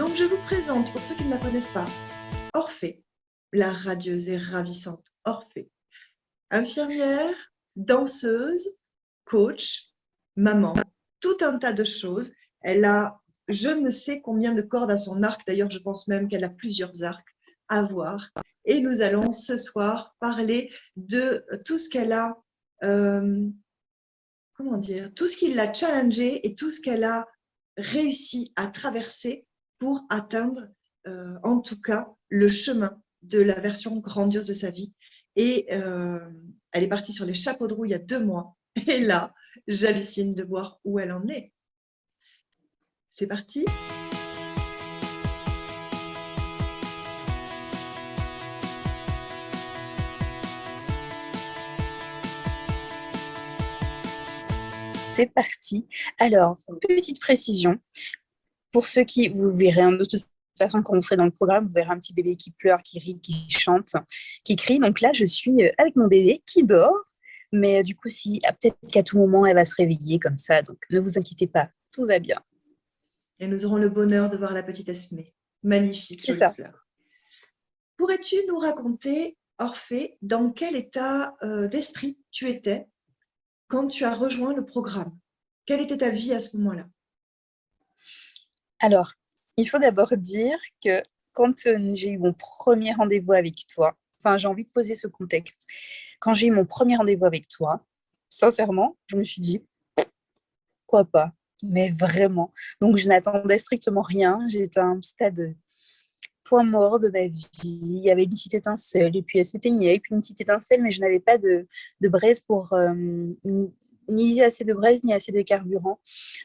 Donc, je vous présente, pour ceux qui ne la connaissent pas, Orphée, la radieuse et ravissante Orphée. Infirmière, danseuse, coach, maman, tout un tas de choses. Elle a je ne sais combien de cordes à son arc. D'ailleurs, je pense même qu'elle a plusieurs arcs à voir. Et nous allons ce soir parler de tout ce qu'elle a, comment dire, tout ce qui l'a challengé et tout ce qu'elle a réussi à traverser pour atteindre, en tout cas, le chemin de la version grandiose de sa vie. Et elle est partie sur les chapeaux de roue il y a 2 mois. Et là, j'hallucine de voir où elle en est. C'est parti. C'est parti. Alors, petite précision. Pour ceux qui, vous verrez, de toute façon, quand vous serez dans le programme, vous verrez un petit bébé qui pleure, qui rit, qui chante, qui crie. Donc là, je suis avec mon bébé qui dort. Mais du coup, peut-être qu'à tout moment, elle va se réveiller comme ça. Donc, ne vous inquiétez pas, tout va bien. Et nous aurons le bonheur de voir la petite Esmée. Magnifique, C'est jolie ça. fleur. Pourrais-tu nous raconter, Orphée, dans quel état d'esprit tu étais quand tu as rejoint le programme? Quelle était ta vie à ce moment-là? Alors, il faut d'abord dire que quand j'ai eu mon premier rendez-vous avec toi, enfin, j'ai envie de poser ce contexte. Quand j'ai eu mon premier rendez-vous avec toi, sincèrement, je me suis dit, pourquoi pas? Mais vraiment. Donc, je n'attendais strictement rien. J'étais à un stade point mort de ma vie. Il y avait une petite étincelle, et puis elle s'éteignait, et puis une petite étincelle, mais je n'avais pas de braise pour ni assez de braise, ni assez de carburant.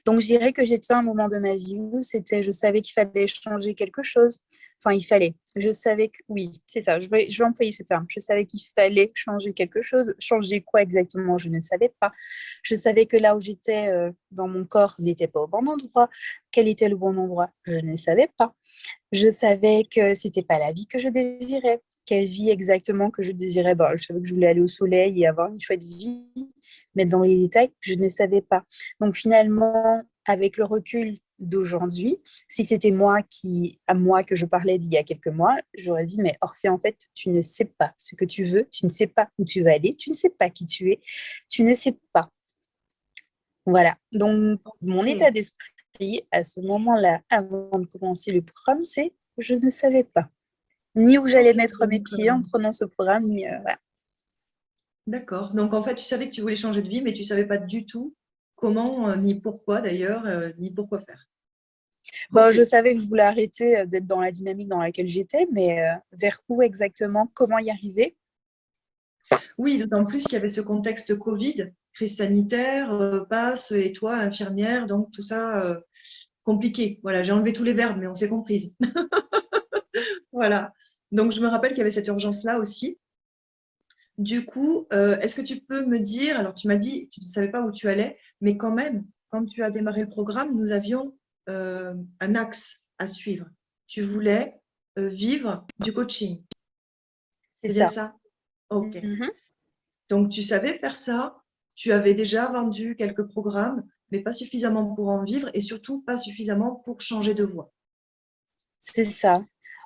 Donc, je dirais que j'étais à un moment de ma vie où je savais qu'il fallait changer quelque chose. Enfin, il fallait. Je savais que, oui, c'est ça, je vais employer ce terme. Je savais qu'il fallait changer quelque chose. Changer quoi exactement, je ne savais pas. Je savais que là où j'étais dans mon corps n'était pas au bon endroit. Quel était le bon endroit, je ne savais pas. Je savais que c'était pas la vie que je désirais. Quelle vie exactement que je désirais? Bon, je savais que je voulais aller au soleil et avoir une chouette vie, mais dans les détails, je ne savais pas. Donc finalement, avec le recul d'aujourd'hui, si c'était à moi que je parlais d'il y a quelques mois, j'aurais dit, mais Orphée, en fait, tu ne sais pas ce que tu veux, tu ne sais pas où tu vas aller, tu ne sais pas qui tu es, tu ne sais pas. Voilà. Donc, mon état Et d'esprit à ce moment-là, avant de commencer le programme, c'est je ne savais pas ni où j'allais ok, mettre mes donc pieds en prenant ce programme, ni voilà. d'accord. Donc en fait, tu savais que tu voulais changer de vie, mais tu savais pas du tout comment, ni pourquoi d'ailleurs, ni pourquoi faire. Bon, Ok. je savais que je voulais arrêter d'être dans la dynamique dans laquelle j'étais, mais vers où exactement, comment y arriver? Oui, d'autant plus qu'il y avait ce contexte Covid, crise sanitaire, passe, et toi, infirmière, donc tout ça, compliqué. Voilà, j'ai enlevé tous les verbes, mais on s'est comprises. Voilà. Donc je me rappelle qu'il y avait cette urgence-là aussi. Du coup, est-ce que tu peux me dire, alors tu m'as dit, tu ne savais pas où tu allais, mais quand même, quand tu as démarré le programme, nous avions un axe à suivre. Tu voulais vivre du coaching. C'est C'est bien ça. ça? Ok. Mhm. Donc tu savais faire ça, tu avais déjà vendu quelques programmes, mais pas suffisamment pour en vivre et surtout pas suffisamment pour changer de voie. C'est ça.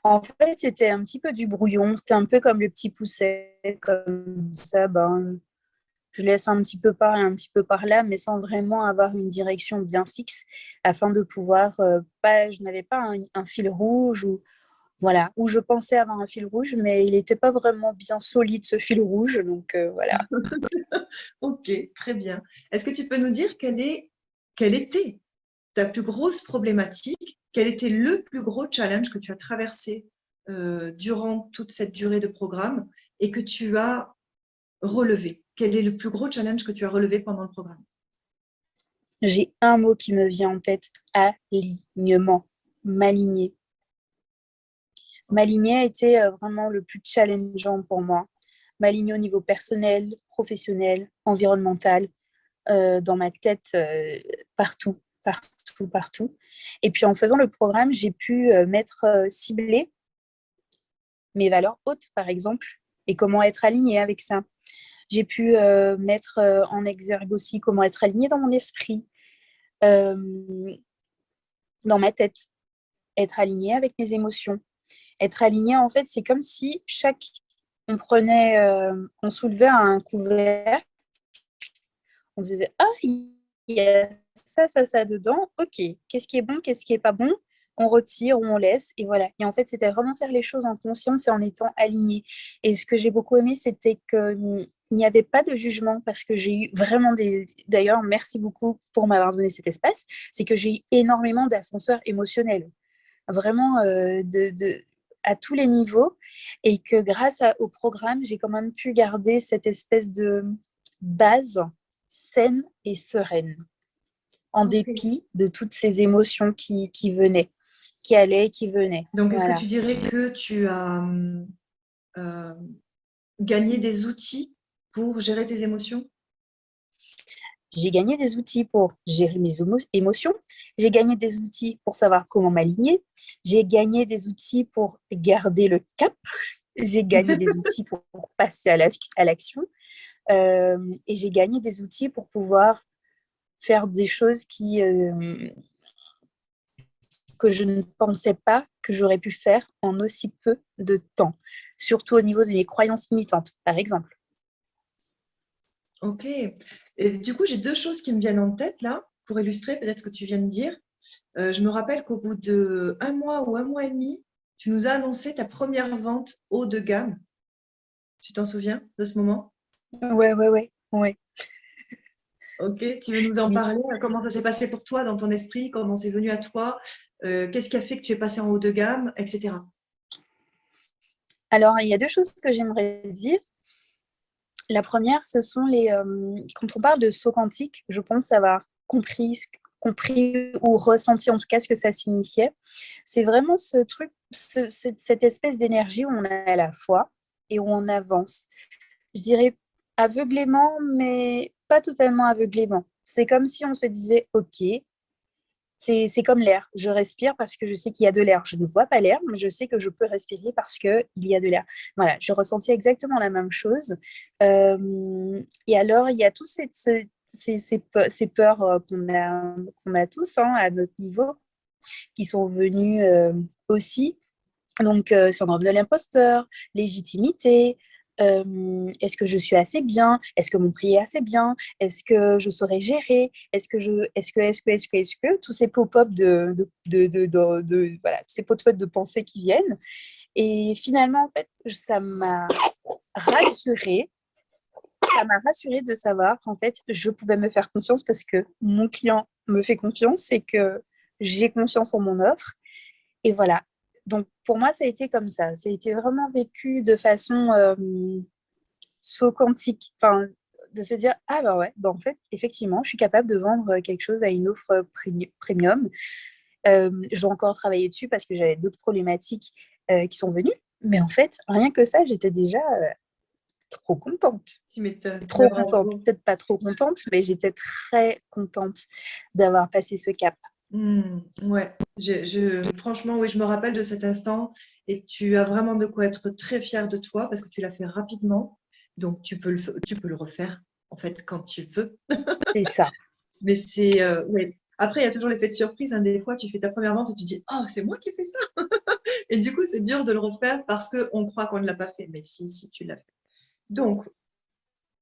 En fait, c'était un petit peu du brouillon. C'était un peu comme le petit pousset, comme ça. Ben, je laisse un petit peu par là, un petit peu par là, mais sans vraiment avoir une direction bien fixe, afin de pouvoir pas. Je n'avais pas un fil rouge ou voilà, où je pensais avoir un fil rouge, mais il n'était pas vraiment bien solide ce fil rouge, donc voilà. Ok, très bien. Est-ce que tu peux nous dire quelle était ta plus grosse problématique? Quel était le plus gros challenge que tu as traversé durant toute cette durée de programme et que tu as relevé? Quel est le plus gros challenge que tu as relevé pendant le programme? J'ai un mot qui me vient en tête, alignement, m'aligner. Ok. M'aligner a été vraiment le plus challengeant pour moi. M'aligner au niveau personnel, professionnel, environnemental, dans ma tête, partout, partout, partout. Et puis en faisant le programme, j'ai pu cibler mes valeurs hautes, par exemple, et comment être alignée avec ça. J'ai pu mettre en exergue aussi comment être alignée dans mon esprit, euh, dans ma tête. être aligné avec mes émotions. Être aligné, en fait, c'est comme si on soulevait un couvercle, on disait, ah, il y a ça dedans, ok, qu'est-ce qui est bon, qu'est-ce qui est pas bon, on retire ou on laisse, et voilà. Et en fait, c'était vraiment faire les choses en conscience et en étant aligné. Et ce que j'ai beaucoup aimé, c'était qu'il n'y avait pas de jugement, parce que j'ai eu vraiment des... D'ailleurs, merci beaucoup pour m'avoir donné cet espace, c'est que j'ai eu énormément d'ascenseurs émotionnels, vraiment à tous les niveaux, et que au programme, j'ai quand même pu garder cette espèce de base saine et sereine, en Ok. dépit de toutes ces émotions qui venaient, qui allaient et qui venaient. Donc, est-ce que Voilà. tu dirais que tu as euh, gagné des outils pour gérer tes émotions? J'ai gagné des outils pour gérer mes émotions, j'ai gagné des outils pour savoir comment m'aligner, j'ai gagné des outils pour garder le cap, j'ai gagné des outils pour passer à l'action, et j'ai gagné des outils pour pouvoir faire des choses que je ne pensais pas que j'aurais pu faire en aussi peu de temps, surtout au niveau de mes croyances limitantes, par exemple. Ok. Et du coup, j'ai deux choses qui me viennent en tête là, pour illustrer peut-être ce que tu viens de dire. Je me rappelle qu'au bout de un mois ou un mois et demi, tu nous as annoncé ta première vente haut de gamme. Tu t'en souviens de ce moment? Ouais. Ok, tu veux nous en Oui. parler? Comment ça s'est passé pour toi dans ton esprit? Comment c'est venu à toi? Qu'est-ce qui a fait que tu es passé en haut de gamme, etc. Alors, il y a deux choses que j'aimerais dire. La première, ce sont quand on parle de saut quantique, je pense avoir compris ou ressenti en tout cas ce que ça signifiait. C'est vraiment ce truc, cette espèce d'énergie où on est à la fois et où on avance. Je dirais aveuglément, mais pas totalement aveuglément. C'est comme si on se disait, OK, c'est comme l'air. Je respire parce que je sais qu'il y a de l'air. Je ne vois pas l'air, mais je sais que je peux respirer parce qu'il y a de l'air. Voilà, je ressentais exactement la même chose. Et alors, il y a tous ces peurs qu'on a tous hein, à notre niveau qui sont venues aussi. Donc, syndrome de l'imposteur, légitimité, est-ce que je suis assez bien? Est-ce que mon prix est assez bien? Est-ce que je saurais gérer? Est-ce que, tous ces pop-up voilà, ces pop-up de pensée qui viennent. Et finalement, en fait, rassurée, ça m'a rassurée de savoir qu'en fait, je pouvais me faire confiance parce que mon client me fait confiance et que j'ai confiance en mon offre. Et voilà. Donc, pour moi, ça a été comme ça. Ça a été vraiment vécu de façon saut quantique. Enfin, de se dire, ah bah ouais, bah en fait, effectivement, je suis capable de vendre quelque chose à une offre premium. Je dois encore travailler dessus parce que j'avais d'autres problématiques qui sont venues. Mais en fait, rien que ça, j'étais déjà trop contente. Tu m'étonnes. Ben, Trop contente. bravo. Peut-être pas trop contente, mais j'étais très contente d'avoir passé ce cap. Ouais, franchement, oui, je me rappelle de cet instant et tu as vraiment de quoi être très fière de toi parce que tu l'as fait rapidement. Donc, tu peux le refaire en fait quand tu veux. C'est ça. Mais ouais. Après, il y a toujours l'effet de surprise, hein. Des fois, tu fais ta première vente et tu dis, oh, c'est moi qui ai fait ça. Et du coup, c'est dur de le refaire parce qu'on croit qu'on ne l'a pas fait. Mais si tu l'as fait. Donc,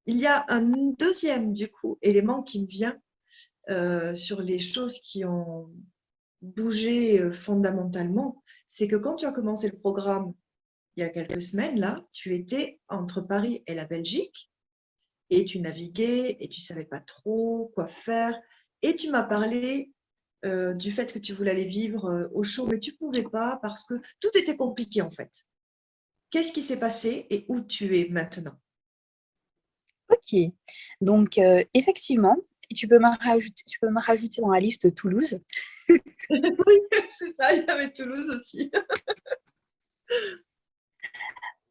il y a un deuxième, du coup, élément qui me vient sur les choses qui ont bougé fondamentalement. C'est que quand tu as commencé le programme il y a quelques semaines, là, tu étais entre Paris et la Belgique et tu naviguais et tu savais pas trop quoi faire. Et tu m'as parlé du fait que tu voulais aller vivre au chaud, mais tu pouvais pas parce que tout était compliqué en fait. Qu'est-ce qui s'est passé et où tu es maintenant? Ok. Donc, effectivement, tu peux me rajouter dans la liste Toulouse. Oui, c'est ça, il y avait Toulouse aussi.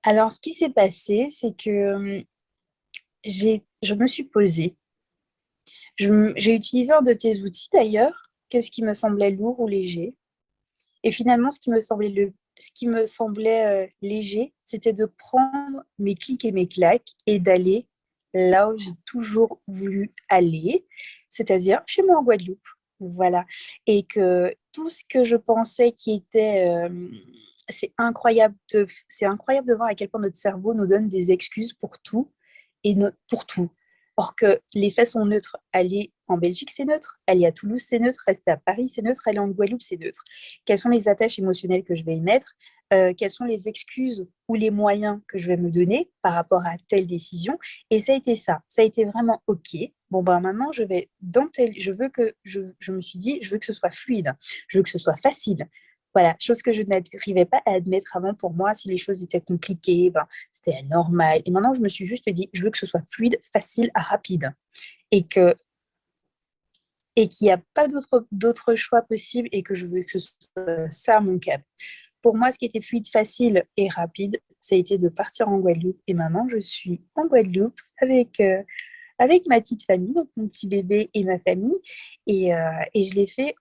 Alors, ce qui s'est passé, c'est que je me suis posée. J'ai utilisé un de tes outils d'ailleurs, qu'est-ce qui me semblait lourd ou léger. Et finalement, ce qui me semblait léger, c'était de prendre mes clics et mes claques et d'aller là où j'ai toujours voulu aller, c'est-à-dire chez moi en Guadeloupe. Voilà. Et que tout ce que je pensais qui était... c'est incroyable de voir à quel point notre cerveau nous donne des excuses pour tout pour tout. Or que les faits sont neutres. Aller en Belgique, c'est neutre. Aller à Toulouse, c'est neutre. Rester à Paris, c'est neutre. Aller en Guadeloupe, c'est neutre. Quelles sont les attaches émotionnelles que je vais y mettre? Quelles sont les excuses ou les moyens que je vais me donner par rapport à telle décision? Et ça a été ça. Ça a été vraiment OK. Bon, ben maintenant, je vais dans tel. Je me suis dit, je veux que ce soit fluide. Je veux que ce soit facile. Voilà, chose que je n'arrivais pas à admettre avant pour moi. Si les choses étaient compliquées, ben, c'était normal. Et maintenant, je me suis juste dit, je veux que ce soit fluide, facile, rapide. Et que et qu'il n'y a pas d'autre choix possible et que je veux que ce soit ça mon cap. Pour moi, ce qui était fluide, facile et rapide, ça a été de partir en Guadeloupe. Et maintenant, je suis en Guadeloupe avec ma petite famille, donc mon petit bébé et ma famille. Et je l'ai fait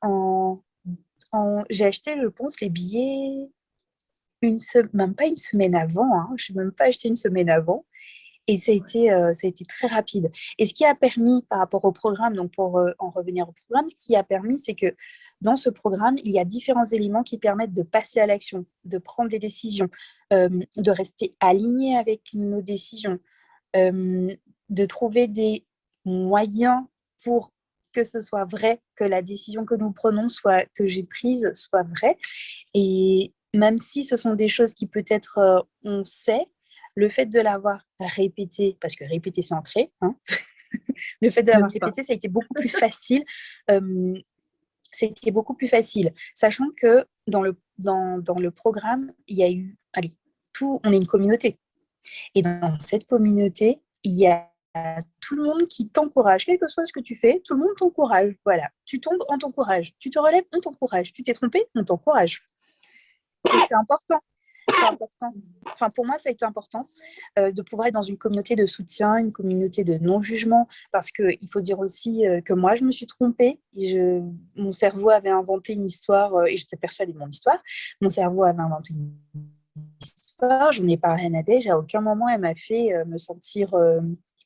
j'ai acheté, je pense, les billets même pas une semaine avant. Hein. Je n'ai même pas acheté une semaine avant. Et ça a été très rapide. Et ce qui a permis, par rapport au programme, donc pour en revenir au programme, ce qui a permis, c'est que dans ce programme, il y a différents éléments qui permettent de passer à l'action, de prendre des décisions, de rester aligné avec nos décisions, euh, de trouver des moyens pour que ce soit vrai, que la décision que nous prenons, que j'ai prise, soit vraie. Et même si ce sont des choses qui peut-être on sait, le fait de l'avoir répété, parce que répéter c'est ancré, hein, le fait de l'avoir N'est-ce pas? répété, ça a été beaucoup plus facile. C'était beaucoup plus facile, sachant que dans le programme, il y a eu, allez, on est une communauté. Et dans cette communauté, il y a tout le monde qui t'encourage, quel que soit ce que tu fais, tout le monde t'encourage. Voilà, tu tombes, on t'encourage. Tu te relèves, on t'encourage. Tu t'es trompé, on t'encourage. Et c'est important. C'est important. Enfin, pour moi, ça a été important de pouvoir être dans une communauté de soutien, une communauté de non-jugement, parce qu'il faut dire aussi que moi, je me suis trompée. Mon cerveau avait inventé une histoire, et j'étais persuadée de mon histoire. Mon cerveau avait inventé une histoire, je n'ai pas rien à dire. À aucun moment, elle m'a fait me sentir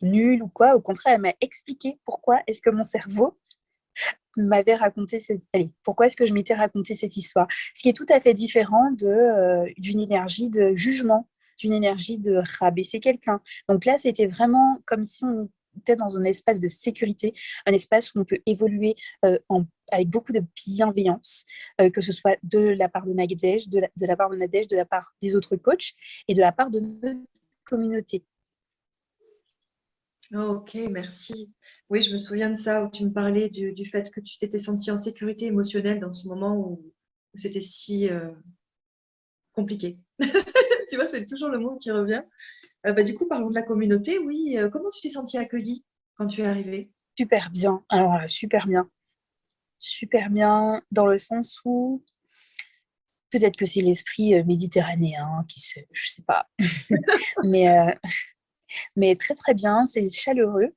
nulle ou quoi. Au contraire, elle m'a expliqué pourquoi est-ce que mon cerveau m'avait raconté pourquoi est-ce que je m'étais raconté cette histoire. Ce qui est tout à fait différent d'une énergie de jugement, d'une énergie de rabaisser quelqu'un. Donc là, c'était vraiment comme si on était dans un espace de sécurité, un espace où on peut évoluer avec beaucoup de bienveillance, que ce soit de la part de Nadège, de la part de Nadège, de la part des autres coachs et de la part de notre communauté. Ok, merci. Oui, je me souviens de ça, où tu me parlais du fait que tu t'étais sentie en sécurité émotionnelle dans ce moment où c'était si compliqué. Tu vois, c'est toujours le mot qui revient. Du coup, parlons de la communauté. Oui, comment tu t'es sentie accueillie quand tu es arrivée? Super bien. Alors là, super bien. Super bien dans le sens où peut-être que c'est l'esprit méditerranéen je sais pas. mais, mais très très bien, c'est chaleureux.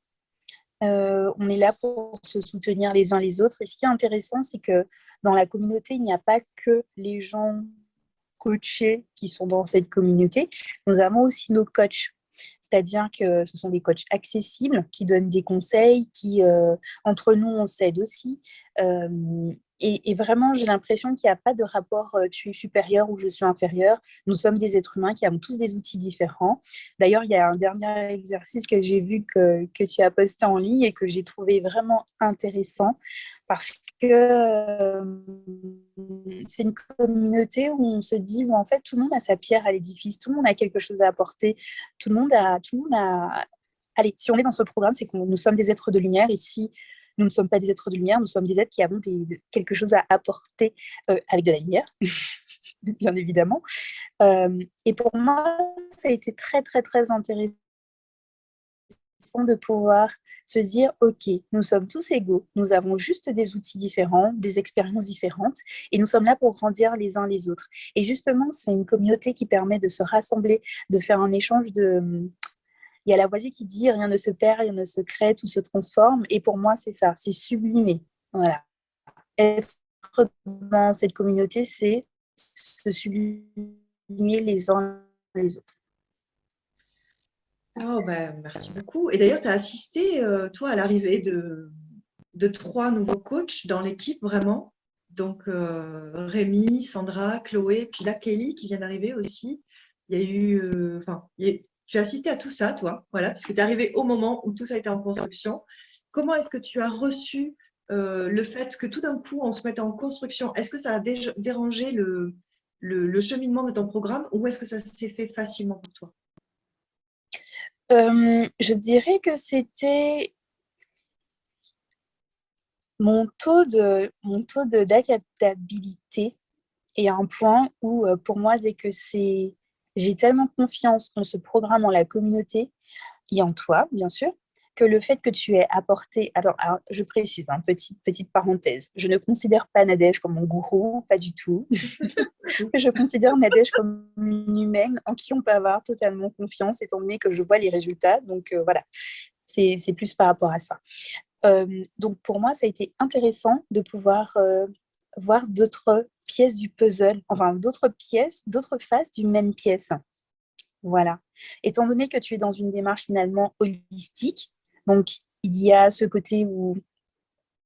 On est là pour se soutenir les uns les autres. Et ce qui est intéressant, c'est que dans la communauté, il n'y a pas que les gens coachés qui sont dans cette communauté. Nous avons aussi nos coachs. C'est-à-dire que ce sont des coachs accessibles qui donnent des conseils, entre nous, on s'aide aussi. Euh, et vraiment, j'ai l'impression qu'il n'y a pas de rapport tu es supérieur ou je suis inférieur. Nous sommes des êtres humains qui avons tous des outils différents. D'ailleurs, il y a un dernier exercice que j'ai vu que tu as posté en ligne et que j'ai trouvé vraiment intéressant parce que c'est une communauté où on se dit où en fait tout le monde a sa pierre à l'édifice, tout le monde a quelque chose à apporter, tout le monde a... Allez, si on est dans ce programme, c'est que nous sommes des êtres de lumière et si nous ne sommes pas des êtres de lumière, nous sommes des êtres qui avons quelque chose à apporter avec de la lumière, bien évidemment. Et pour moi, ça a été très, très, très intéressant de pouvoir se dire, OK, nous sommes tous égaux, nous avons juste des outils différents, des expériences différentes, et nous sommes là pour grandir les uns les autres. Et justement, c'est une communauté qui permet de se rassembler, de faire un échange de... Il y a la voisine qui dit, rien ne se perd, rien ne se crée, tout se transforme. Et pour moi, c'est ça, c'est sublimer. Voilà. Être dans cette communauté, c'est se sublimer les uns les autres. Oh, merci beaucoup. Et d'ailleurs, tu as assisté, toi, à l'arrivée de 3 nouveaux coachs dans l'équipe, vraiment. Donc, Rémi, Sandra, Chloé, puis là, Kelly qui vient d'arriver aussi. Il y a eu, tu as assisté à tout ça, toi, voilà, parce que tu es arrivé au moment où tout ça était en construction. Comment est-ce que tu as reçu le fait que tout d'un coup, on se mette en construction? Est-ce que ça a dérangé le cheminement de ton programme ou est-ce que ça s'est fait facilement pour toi? Je dirais que c'était mon taux d'adaptabilité est à un point où, pour moi, j'ai tellement confiance en ce programme, en la communauté et en toi, bien sûr, que le fait que tu aies apporté. Alors, je précise, hein, petite parenthèse, je ne considère pas Nadège comme mon gourou, pas du tout. Je considère Nadège comme une humaine en qui on peut avoir totalement confiance, étant donné que je vois les résultats. Donc, voilà, c'est plus par rapport à ça. Donc pour moi, ça a été intéressant de pouvoir voir d'autres pièces du puzzle, enfin d'autres pièces, d'autres faces d'une même pièce. Voilà. Étant donné que tu es dans une démarche finalement holistique, donc il y a ce côté où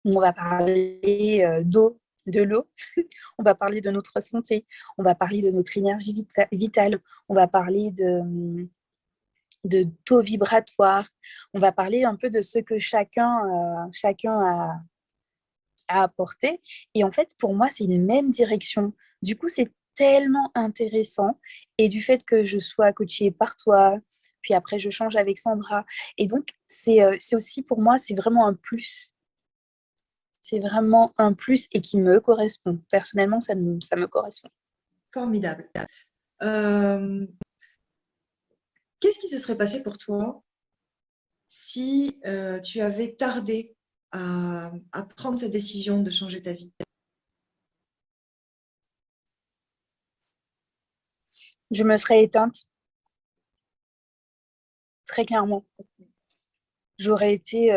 on va parler de l'eau, on va parler de notre santé, on va parler de notre énergie vitale, on va parler de taux vibratoire. On va parler un peu de ce que chacun a apporté. Et en fait, pour moi, c'est une même direction. Du coup, c'est tellement intéressant. Et du fait que je sois coachée par toi, puis après, je change avec Sandra. Et donc, c'est aussi pour moi, c'est vraiment un plus. C'est vraiment un plus et qui me correspond. Personnellement, ça me correspond. Formidable. Euh, Qu'est-ce qui se serait passé pour toi si tu avais tardé à prendre cette décision de changer ta vie? Je me serais éteinte, très clairement. J'aurais été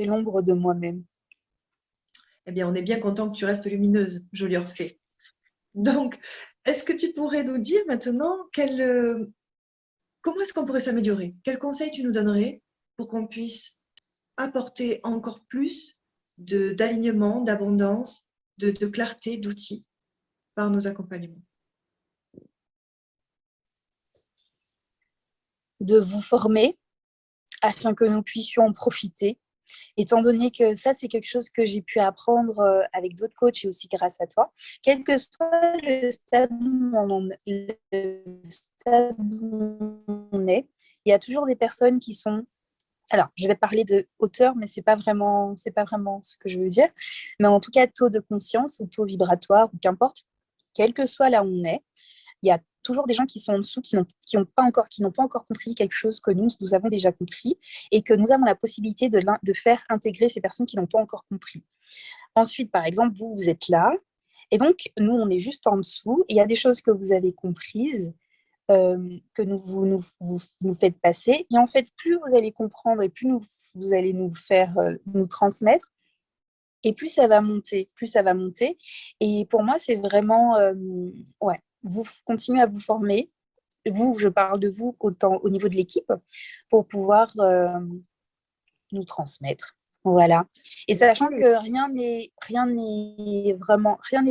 l'ombre de moi-même. Eh bien, on est bien content que tu restes lumineuse, joli Orphée. Donc, est-ce que tu pourrais nous dire maintenant comment est-ce qu'on pourrait s'améliorer? Quels conseils tu nous donnerais pour qu'on puisse apporter encore plus d'alignement, d'abondance, de clarté, d'outils par nos accompagnements? De vous former afin que nous puissions en profiter, étant donné que ça, c'est quelque chose que j'ai pu apprendre avec d'autres coachs et aussi grâce à toi. Quel que soit le stade où on est, il y a toujours des personnes qui sont. Alors, je vais parler de hauteur, mais c'est pas vraiment ce que je veux dire. Mais en tout cas, taux de conscience, taux vibratoire, ou qu'importe, quel que soit là où on est, il y a toujours des gens qui sont en dessous, qui n'ont pas encore compris quelque chose que nous avons déjà compris et que nous avons la possibilité de faire intégrer ces personnes qui n'ont pas encore compris. Ensuite, par exemple, vous êtes là et donc nous, on est juste en dessous et il y a des choses que vous avez comprises, que vous faites passer. Et en fait, plus vous allez comprendre et plus vous allez nous faire nous transmettre, et plus ça va monter, plus ça va monter. Et pour moi, c'est vraiment, ouais, vous continuez à vous former. Vous, je parle de vous autant au niveau de l'équipe pour pouvoir nous transmettre. Voilà. Et sachant que rien n'est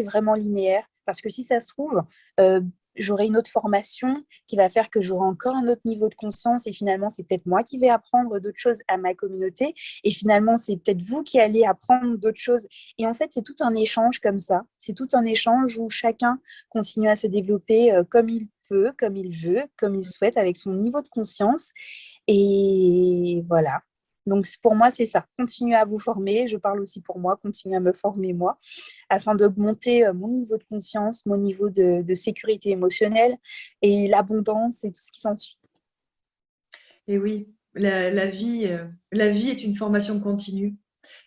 vraiment linéaire, parce que si ça se trouve, euh, j'aurai une autre formation qui va faire que j'aurai encore un autre niveau de conscience et finalement, c'est peut-être moi qui vais apprendre d'autres choses à ma communauté et finalement, c'est peut-être vous qui allez apprendre d'autres choses. Et en fait, c'est tout un échange comme ça. C'est tout un échange où chacun continue à se développer comme il peut, comme il veut, comme il souhaite, avec son niveau de conscience. Et voilà. Donc, pour moi, c'est ça. Continuez à vous former. Je parle aussi pour moi. Continuez à me former, moi, afin d'augmenter mon niveau de conscience, mon niveau de sécurité émotionnelle et l'abondance et tout ce qui s'ensuit. Et oui, la vie est une formation continue.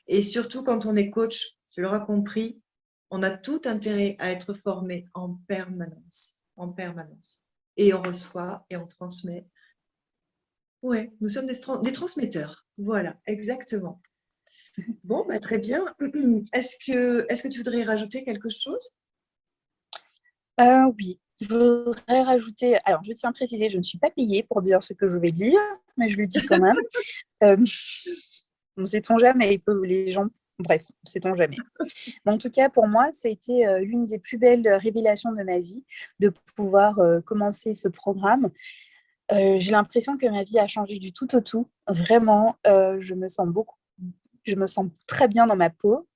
Et surtout quand on est coach, tu l'auras compris, on a tout intérêt à être formé en permanence, en permanence. Et on reçoit et on transmet. Ouais, nous sommes des transmetteurs. Voilà, exactement. Bon, bah, très bien. Est-ce que tu voudrais rajouter quelque chose? Oui, je voudrais rajouter. Alors, je tiens à préciser, je ne suis pas payée pour dire ce que je vais dire, mais je le dis quand même. Euh, on ne sait-on jamais, les gens Bref, sait-on jamais. Mais en tout cas, pour moi, ça a été l'une des plus belles révélations de ma vie de pouvoir commencer ce programme. J'ai l'impression que ma vie a changé du tout au tout. Vraiment, je me sens très bien dans ma peau.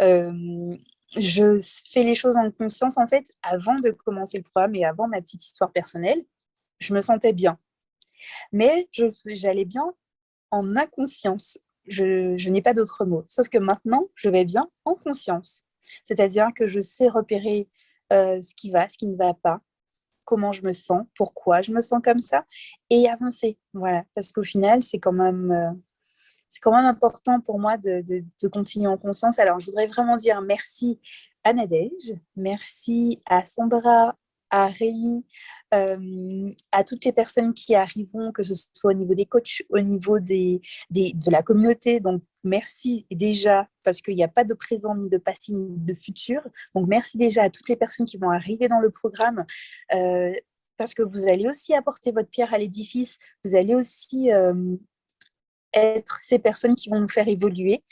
Euh, je fais les choses en conscience. En fait, avant de commencer le programme et avant ma petite histoire personnelle, je me sentais bien. Mais j'allais bien en inconscience. Je n'ai pas d'autre mot. Sauf que maintenant, je vais bien en conscience. C'est-à-dire que je sais repérer ce qui va, ce qui ne va pas, comment je me sens, pourquoi je me sens comme ça, et avancer. Voilà. Parce qu'au final, c'est quand même important pour moi de continuer en conscience. Alors, je voudrais vraiment dire merci à Nadège, merci à Sandra, à Rémi, à toutes les personnes qui arriveront, que ce soit au niveau des coachs, au niveau de la communauté. Donc, merci déjà, parce qu'il n'y a pas de présent, ni de passé, ni de futur. Donc, merci déjà à toutes les personnes qui vont arriver dans le programme. Parce que vous allez aussi apporter votre pierre à l'édifice, vous allez aussi être ces personnes qui vont nous faire évoluer.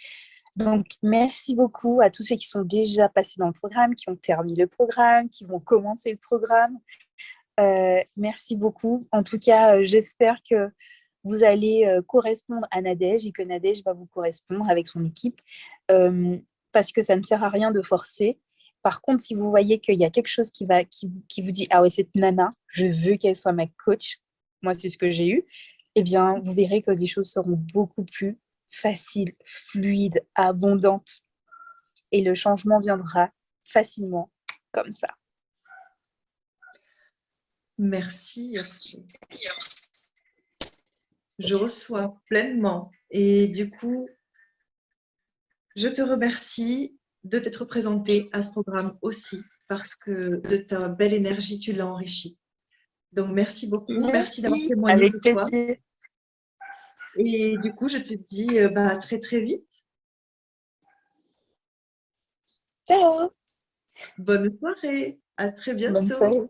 Donc, merci beaucoup à tous ceux qui sont déjà passés dans le programme, qui ont terminé le programme, qui vont commencer le programme. Merci beaucoup. En tout cas, j'espère que vous allez correspondre à Nadège et que Nadège va vous correspondre avec son équipe parce que ça ne sert à rien de forcer. Par contre, si vous voyez qu'il y a quelque chose qui vous dit « Ah ouais, cette nana, je veux qu'elle soit ma coach », moi, c'est ce que j'ai eu, eh bien, vous verrez que les choses seront beaucoup plus faciles, fluides, abondantes. Et le changement viendra facilement comme ça. Merci. Je reçois pleinement. Et du coup, je te remercie de t'être présentée à ce programme aussi, parce que de ta belle énergie, tu l'as enrichi. Donc, merci beaucoup. Merci d'avoir témoigné avec ce soir. plaisir. Et du coup, je te dis à très, très vite. Ciao. Bonne soirée. À très Bonne bientôt. soirée.